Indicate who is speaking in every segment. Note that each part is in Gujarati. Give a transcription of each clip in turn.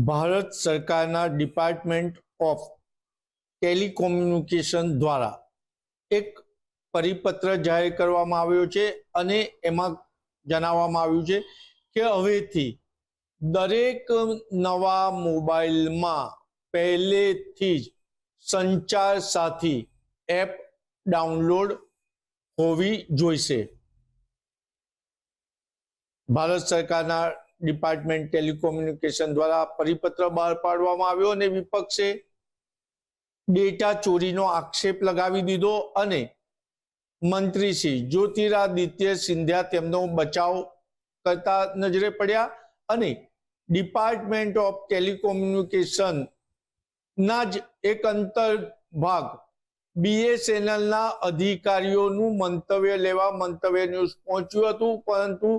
Speaker 1: ભારત સરકારના ડિપાર્ટમેન્ટ ઓફ ટેલિકોમ્યુનિકેશન દ્વારા એક પરિપત્ર જાહેર કરવામાં આવ્યો છે અને એમાં જણાવવામાં આવ્યું છે કે હવેથી દરેક નવા મોબાઈલમાં પહેલેથી જ સંચાર સાથી એપ ડાઉનલોડ હોવી જોઈશે। ભારત સરકારના ડિપાર્ટમેન્ટ ટેલિકોમ્યુનિકેશન દ્વારા પરિપત્ર બહાર પાડવામાં આવ્યો અને વિપક્ષે ડેટા ચોરીનો આક્ષેપ લગાવી દીધો અને મંત્રી શ્રી જ્યોતિરાદિત્ય સિંધિયા તેમનો બચાવ કરતા નજરે પડ્યા અને ડિપાર્ટમેન્ટ ઓફ ટેલિકોમ્યુનિકેશન ના જ એક અંતર્ભાગ BSNL ના અધિકારીઓનું મંતવ્ય લેવા મંતવ્ય ન્યૂઝ પહોંચ્યું હતું, પરંતુ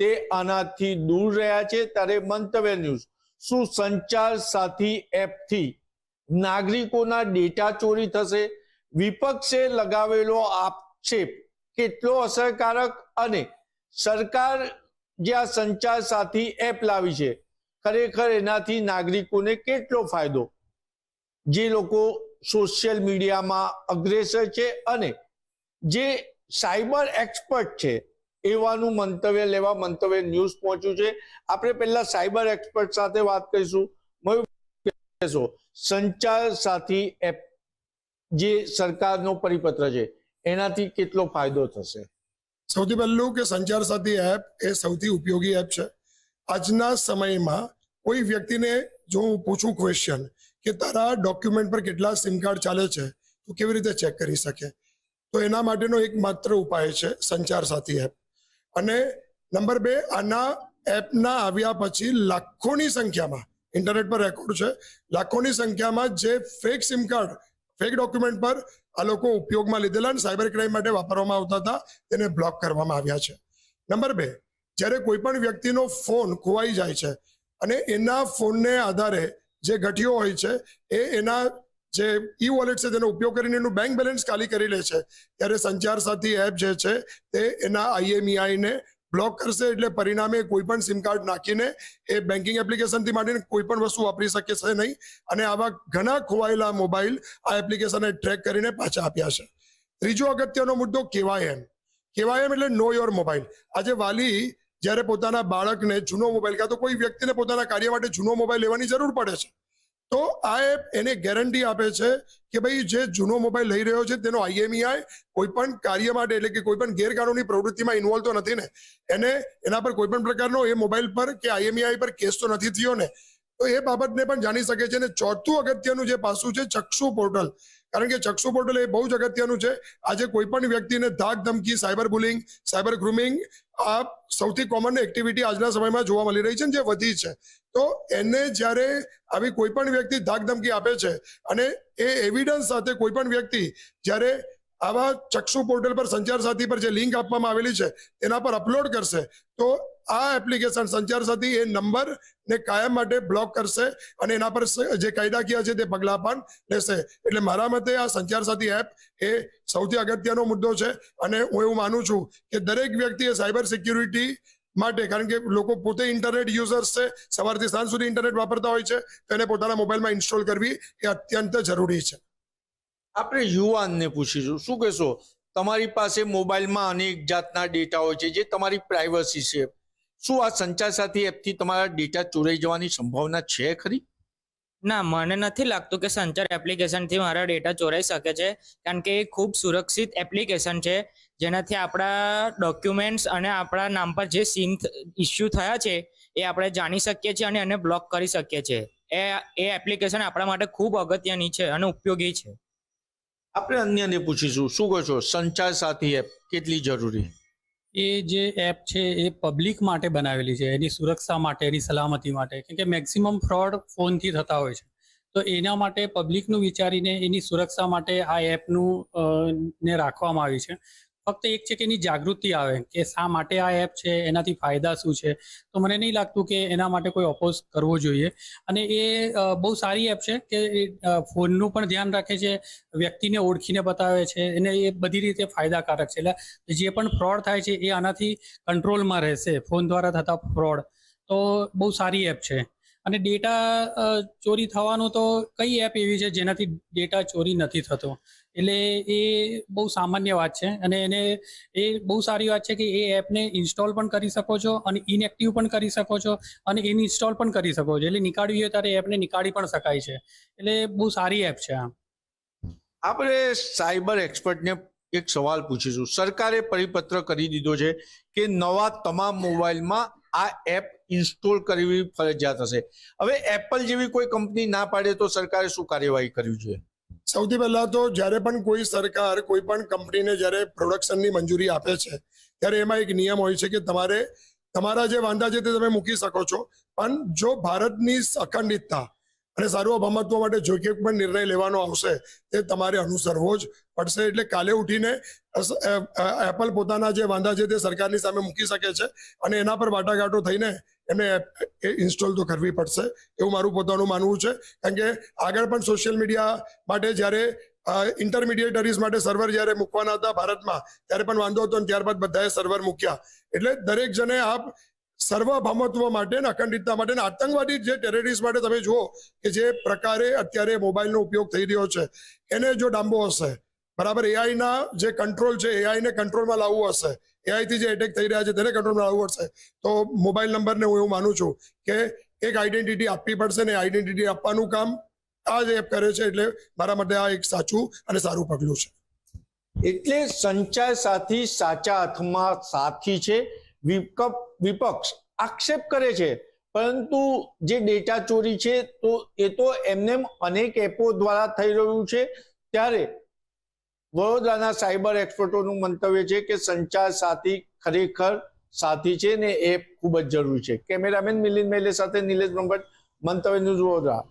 Speaker 1: તે આનાથી દૂર રહ્યા છે। ત્યારે મંતવ્ય ન્યૂઝ શું સંચાર સાથી એપથી નાગરિકોના ડેટા ચોરી થશે? વિપક્ષે લગાવેલો આક્ષેપ કેટલો અસરકારક અને સરકાર જે આ સંચાર સાથી એપ લાવી છે ખરેખર એનાથી નાગરિકોને કેટલો ફાયદો? જે લોકો સોશિયલ મીડિયામાં અગ્રેસર છે અને જે સાયબર એક્સપર્ટ છે એવાનું મંતવ્ય લેવા મંતવ્ય ન્યૂઝ પહોંચ્યું છે। આપણે પહેલા સાયબર એક્સપર્ટ સાથે વાત કરીશું। સંચાર સાથી એપ જે સરકારનો પરિપત્ર છે એનાથી કેટલો ફાયદો થશે?
Speaker 2: સૌથી પહેલું કે સંચાર સાથી એપ એ સૌથી ઉપયોગી એપ છે। આજના સમયમાં કોઈ વ્યક્તિને જો હું પૂછું ક્વેશ્ચન કે તારા ડોક્યુમેન્ટ પર કેટલા સિમ કાર્ડ ચાલે છે, તો કેવી રીતે ચેક કરી શકે? તો એના માટેનો એકમાત્ર ઉપાય છે સંચાર સાથી એપ। અને નંબર 2, આના એપના આવ્યા પછી લાખોની સંખ્યામાં ઇન્ટરનેટ પર રેકોર્ડ છે, લાખોની સંખ્યામાં જે fake sim card fake document પર આ લોકો ઉપયોગમાં લીધેલા અને સાયબર ક્રાઇમ માટે વાપરવામાં આવતા હતા તેને બ્લોક કરવામાં આવ્યા છે। નંબર 2, જ્યારે કોઈ પણ વ્યક્તિનો ફોન ખોવાઈ જાય છે અને એના ફોનને આધારે જે ગઠિયો હોય છે એ એના જે ઈ વોલેટ છે તેનો ઉપયોગ કરીને એનું બેંક બેલેન્સ ખાલી કરી લે છે, ત્યારે સંચાર સાથી એપ જે છે તે એના IMEI ને બ્લોક કરશે। એટલે પરિણામે કોઈ પણ સિમ કાર્ડ નાખીને એ બેન્કિંગ એપ્લિકેશનથી માંડીને કોઈ પણ વસ્તુ વાપરી શકે છે નહીં અને આવા ઘણા ખોવાયેલા મોબાઈલ આ એપ્લિકેશને ટ્રેક કરીને પાછા આપ્યા છે। ત્રીજો અગત્યનો મુદ્દો KYM એટલે નો યોર મોબાઈલ। આજે વાલી જ્યારે પોતાના બાળકને જૂનો મોબાઈલ કાં તો કોઈ વ્યક્તિને પોતાના કાર્ય માટે જૂનો મોબાઈલ લેવાની જરૂર પડે છે, તો આ એપ એને ગેરંટી આપે છે કે ભાઈ જે જૂનો મોબાઈલ લઈ રહ્યો છે તેનો IMEI કોઈ પણ કાર્ય માટે એટલે કે કોઈ પણ ગેરકાનૂની પ્રવૃત્તિમાં ઇન્વોલ્વ તો નથી ને, એને એના પર કોઈ પણ પ્રકારનો એ મોબાઈલ પર કે IMEI પર કેસ તો નથી થયો ને, તો એ બાબતને પણ જાણી શકે છે। અને ચોથું અગત્યનું જે પાસું છે ચક્ષુ પોર્ટલ, કારણ કે ચક્ષુ પોર્ટલ એ બહુ જ અગત્યનું છે। આજે કોઈ પણ વ્યક્તિને ધાક ધમકી, સાયબર બુલિંગ, સાયબર ગ્રુમિંગ આ સૌથી કોમન એક્ટિવિટી આજના સમયમાં જોવા મળી રહી છે જે વધી છે, તો એને જ્યારે આવી કોઈ પણ વ્યક્તિ ધાક ધમકી આપે છે અને એ એવિડન્સ સાથે કોઈ પણ વ્યક્તિ જ્યારે આવા ચક્ષુ પોર્ટલ પર સંચાર સાથી પર જે લિંક આપવામાં આવેલી છે તેના પર અપલોડ કરશે, તો આ એપ્લિકેશન સંચાર સાથી એ નંબર ને કાયમ માટે બ્લોક કરશે અને એના પર જે કાયદાકીય છે તે પગલાં પણ લેશે। એટલે મારા મતે આ સંચાર સાથી એપ એ સૌથી અગત્યનો મુદ્દો છે અને હું એવું માનું છું કે દરેક વ્યક્તિએ સાયબર સિક્યુરિટી માટે, કારણ કે લોકો પોતે ઇન્ટરનેટ યુઝર્સ છે, સવારથી સાંજ સુધી ઇન્ટરનેટ વાપરતા હોય છે, તો એને પોતાના મોબાઈલમાં ઇન્સ્ટોલ કરવી એ અત્યંત જરૂરી છે।
Speaker 1: આપણે યુવાનને પૂછીશું, શું કહેશો? તમારી પાસે મોબાઈલમાં અનેક જાતના ડેટા હોય છે જે તમારી પ્રાઇવસી છે, શું આ સંચાર સાથી એપથી તમારા ડેટા ચોરાઈ જવાની સંભાવના છે ખરી?
Speaker 3: ના, મને નથી લાગતું કે સંચાર એપ્લિકેશનથી મારા ડેટા ચોરાઈ શકે છે, કારણ કે એ ખૂબ સુરક્ષિત એપ્લિકેશન છે જેનાથી આપણા ડોક્યુમેન્ટ્સ અને આપણા નામ પર જે સિમ ઇસ્યુ થયા છે એ આપણે જાણી શકીએ છીએ અને એને બ્લોક કરી શકીએ છીએ। એ એપ્લિકેશન આપણા માટે ખૂબ અગત્યની છે અને ઉપયોગી છે।
Speaker 1: આપણે અન્યને પૂછીશું, શું કહો છો? સંચાર સાથી એપ કેટલી જરૂરી?
Speaker 4: એ જે એપ છે એ પબ્લિક માટે બનાવેલી છે, એની સુરક્ષા માટે, એની સલામતી માટે, કેમ કે મેક્સિમમ ફ્રોડ ફોનથી થતા હોય છે, તો એના માટે પબ્લિકનું વિચારીને એની સુરક્ષા માટે આ એપનું ને રાખવામાં આવી છે। ફક્ત એક છે કે એની જાગૃતિ આવે કે શા માટે આ એપ છે, એનાથી ફાયદા શું છે, તો મને નહીં લાગતું કે એના માટે કોઈ ઓપોઝ કરવો જોઈએ। અને એ બહુ સારી એપ છે કે ફોનનું પણ ધ્યાન રાખે છે, વ્યક્તિને ઓળખીને બતાવે છે, અને એ બધી રીતે ફાયદાકારક છે। એટલે જે પણ ફ્રોડ થાય છે એ આનાથી કંટ્રોલમાં રહેશે, ફોન દ્વારા થતા ફ્રોડ, તો બહુ સારી એપ છે। અને ડેટા ચોરી થવાનું તો કઈ એપ એવી છે જેનાથી ડેટા ચોરી નથી થતો, એટલે એ બહુ સામાન્ય વાત છે. અને એને એ બહુ સારી વાત છે કે એ એપને ઇન્સ્ટોલ પણ કરી શકો છો અને ઇનએક્ટિવ પણ કરી શકો છો અને ઇન્સ્ટોલ પણ કરી શકો છો. એટલે નીકાળવી હોય ત્યારે એપને નીકાળી પણ શકાય છે. એટલે બહુ સારી એપ છે આ.
Speaker 1: આપણે સાયબર એક્સપર્ટને એક સવાલ પૂછીશું. સરકારે પરિપત્ર કરી દીધો છે કે નવા તમામ મોબાઈલમાં આ એપ ઇન્સ્ટોલ કરવી ફરજિયાત હશે. હવે એપલ જેવી કોઈ કંપની ના પાડે તો સરકારે શું કાર્યવાહી કરવી જોઈએ?
Speaker 2: સૌથી પહેલા તો જ્યારે પણ કોઈ સરકાર કોઈ પણ કંપનીને જ્યારે પ્રોડક્શનની મંજૂરી આપે છે ત્યારે એમાં એક નિયમ હોય છે કે તમારે તમારા જે વાંધા છે તે તમે મૂકી શકો છો, પણ જો ભારતની અખંડિતતા અને સાર્વભૌમત્વ માટે જો કે પણ નિર્ણય લેવાનો આવશે તે તમારે અનુસરવો જ પડશે. એટલે કાલે ઉઠીને એપલ પોતાના જે વાંધા છે તે સરકારની સામે મૂકી શકે છે અને એના પર વાટાઘાટો થઈને એમને ઇન્સ્ટોલ તો કરવી પડશે એવું મારું પોતાનું માનવું છે. કારણ કે આગળ પણ સોશિયલ મીડિયા માટે જ્યારે ઇન્ટરમીડિયેટરીઝ માટે સર્વર જ્યારે મૂકવાના હતા ભારતમાં ત્યારે પણ વાંધો હતો અને ત્યારબાદ બધાએ સર્વર મૂક્યા. એટલે દરેક જણે આપ સર્વભૌમત્વ માટે ને અખંડિતતા માટે ને આતંકવાદી જે ટેરરિસ્ટ માટે તમે જુઓ કે જે પ્રકારે અત્યારે મોબાઈલનો ઉપયોગ થઈ રહ્યો છે એને જો ડામવો હશે, બરાબર, એઆઈના જે કંટ્રોલ છે એઆઈને કંટ્રોલમાં લાવવું હશે, એઆઈથી જે એટેક થઈ રહ્યા છે તેને કંટ્રોલમાં લાવવું પડશે, તો મોબાઈલ નંબરને હું એવું માનું છું કે એક આઈડેન્ટિટી આપવી પડશે ને આઈડેન્ટિટી આપવાનું કામ આ જ એપ કરે છે. એટલે મારા માટે આ એક સાચું અને સારું પગલું છે.
Speaker 1: એટલે સંચાર સાથી સાચા અર્થમાં સાથી છે. વિપક્ષ આક્ષેપ કરે છે, પરંતુ જે ડેટા ચોરી છે તો એ તો એમને અનેક એપો દ્વારા થઈ રહ્યું છે. ત્યારે વડોદરાના સાયબર એક્સપર્ટોનું મંતવ્ય છે કે સંચાર સાથી ખરેખર સાથી છે ને એ ખૂબ જ જરૂરી છે. કેમેરામેન મિલિંદ મેલે સાથે નિલેશ બ્રહ્મભટ્ટ, મંતવ્ય ન્યૂઝ વડોદરા.